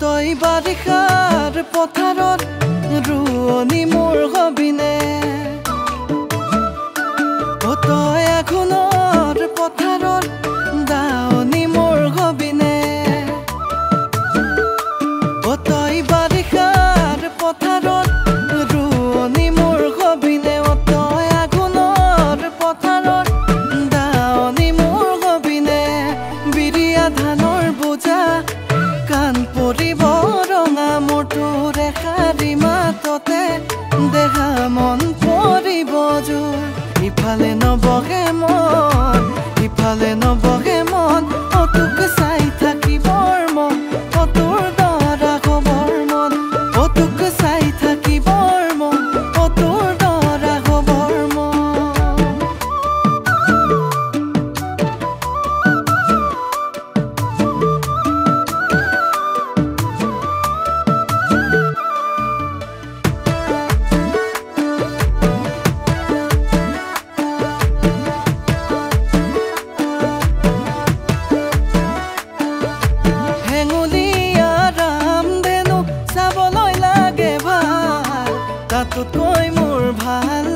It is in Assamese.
তই বাৰিষাৰ পথাৰত ৰুৱনি মোৰ হবিনে তই আঘোণৰ পথাৰত দাৱনি মোৰ হবিনে তই বাৰিষাৰ পথাৰত ৰুৱনি মোৰ হবিনে তই আঘোণৰ পথাৰত দাৱনি মোৰ হবিনে বিৰিয়া ধানৰ বোজা কান পৰিব ৰঙা মোৰটোৰ এষাৰি মাততে দেহা মন পৰিব জোৰ ইফালে নবহে মন ইফালে নবহে মন তোক চাই থাকিবৰ মন তোৰ দৰা খবৰ মন তোক চাই থাকিবৰ মন তোৰ দৰা খবৰ মন তাতকৈ মোৰ ভাল